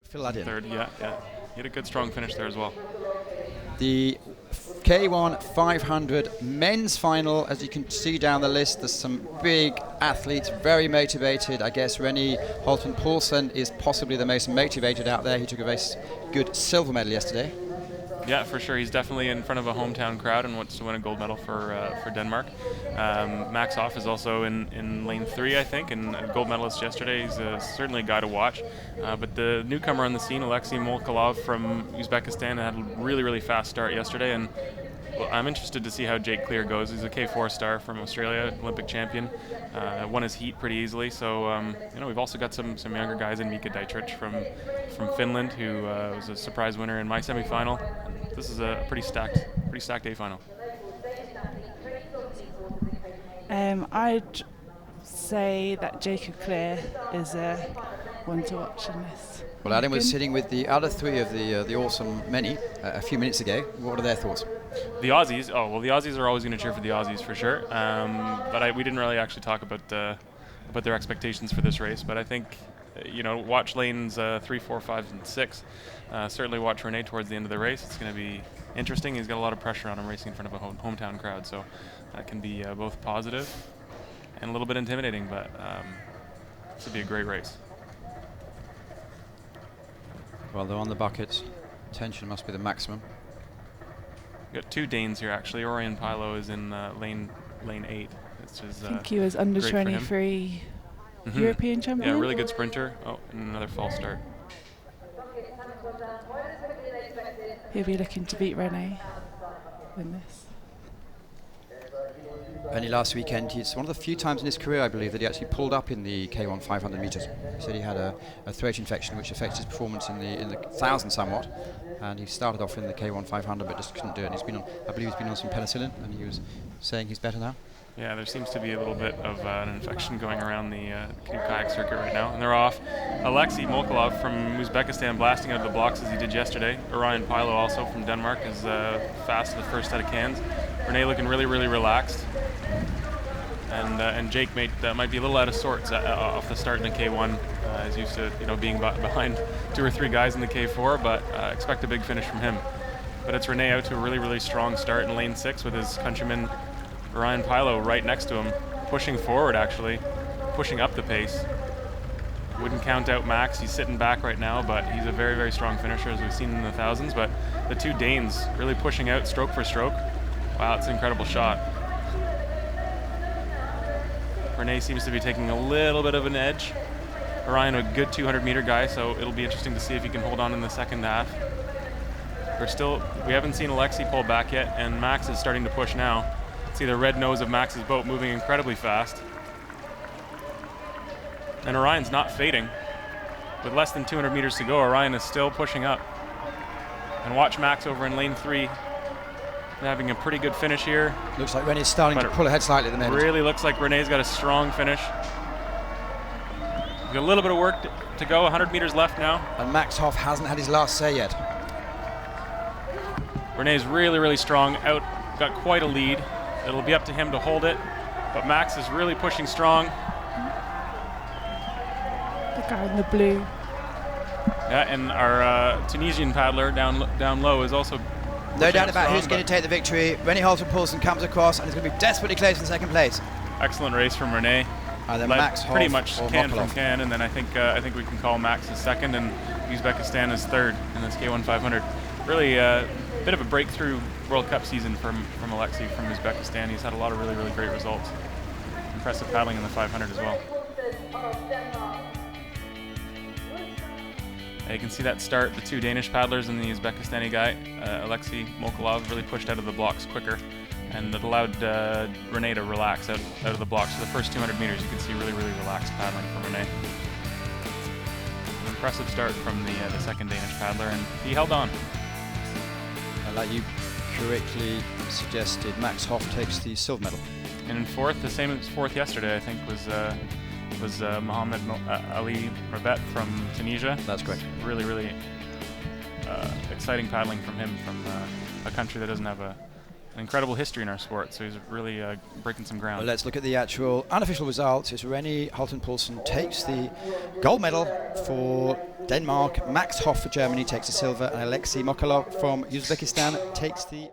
Fill that in. Third, yeah. He had a good, strong finish there as well. The K1 500 men's final, as you can see down the list, there's some big athletes, very motivated. I guess René Holten-Poulsen is possibly the most motivated out there. He took a very good silver medal yesterday. Yeah, for sure. He's definitely in front of a hometown crowd and wants to win a gold medal for Denmark. Max Hoff is also in lane 3, I think, and a gold medalist yesterday. He's certainly a guy to watch. But the newcomer on the scene, Alexei Molchanov from Uzbekistan, had a really, really fast start yesterday. And well, I'm interested to see how Jake Clear goes. He's a K4 star from Australia, Olympic champion. Won his heat pretty easily. So we've also got some younger guys in Mika Dietrich from Finland, who was a surprise winner in my semifinal. This is a pretty stacked A final. I'd say that Jacob Clear is one to watch in this. Well, Adam was sitting with the other three of the awesome many a few minutes ago. What are their thoughts? The Aussies. The Aussies are always going to cheer for the Aussies for sure. But we didn't really actually talk about their expectations for this race. But I think, watch lanes 3, 4, 5, and 6. Certainly watch René towards the end of the race. It's going to be interesting. He's got a lot of pressure on him racing in front of a hometown crowd. So that can be both positive and a little bit intimidating. But this would be a great race. Well, they're on the buckets. Tension must be the maximum. We've got 2 Danes here, actually. Orion Pilo is in lane 8. Which is, I think he was under 23 European champion. Yeah, really good sprinter. Oh, and another false start. He'll be looking to beat René in this. Only last weekend, it's one of the few times in his career, I believe, that he actually pulled up in the K1 500 meters. He said he had a throat infection which affected his performance in the 1,000 somewhat, and he started off in the K1 500 but just couldn't do it. And I believe he's been on some penicillin, and he was saying he's better now. Yeah, there seems to be a little bit of an infection going around the canoe kayak circuit right now, and they're off. Alexei Molchanov from Uzbekistan blasting out of the blocks as he did yesterday. Orion Pilo also from Denmark is fast in the first set of cans. René looking really, really relaxed. And Jake might be a little out of sorts off the start in the K1. He's used to being behind 2 or 3 guys in the K4, but expect a big finish from him. But it's René out to a really, really strong start in lane 6 with his countryman Orion Pilo right next to him, pushing forward actually, pushing up the pace. Wouldn't count out Max. He's sitting back right now, but he's a very, very strong finisher as we've seen in the thousands. But the 2 Danes really pushing out stroke for stroke. Wow, it's an incredible shot. René seems to be taking a little bit of an edge. Orion, a good 200-meter guy, so it'll be interesting to see if he can hold on in the second half. We haven't seen Alexei pull back yet, and Max is starting to push now. See the red nose of Max's boat moving incredibly fast. And Orion's not fading. With less than 200 meters to go, Orion is still pushing up. And watch Max over in lane 3. Having a pretty good finish here. Looks like René's starting to pull ahead slightly at the minute. Really looks like René's got a strong finish. Got a little bit of work to go, 100 meters left now. And Max Hoff hasn't had his last say yet. René's really, really strong, got quite a lead. It'll be up to him to hold it, but Max is really pushing strong. The guy in the blue. Yeah, and our Tunisian paddler down low is also no doubt about who's going to take the victory. René Holten-Poulsen comes across and is going to be desperately close in second place. Excellent race from René. And then Max Hoff pretty much can Molchanov. from can, and then I think we can call Max as second and Uzbekistan as third in this K1 500. Really a bit of a breakthrough World Cup season from Alexei from Uzbekistan. He's had a lot of really, really great results. Impressive paddling in the 500 as well. You can see that start, the 2 Danish paddlers and the Uzbekistani guy, Alexei Molchanov, really pushed out of the blocks quicker, and it allowed René to relax out of the blocks. So the first 200 meters, you can see really, really relaxed paddling from René. An impressive start from the second Danish paddler, and he held on. And like you correctly suggested, Max Hoff takes the silver medal. And in fourth, the same as fourth yesterday, I think, was Mohamed Ali Rabet from Tunisia. That's correct. Really, really exciting paddling from him from a country that doesn't have a an incredible history in our sport. So he's really breaking some ground. Well, let's look at the actual unofficial results. It's Rennie Holten-Poulsen takes the gold medal for Denmark. Max Hoff for Germany takes the silver, and Alexei Mokolov from Uzbekistan takes the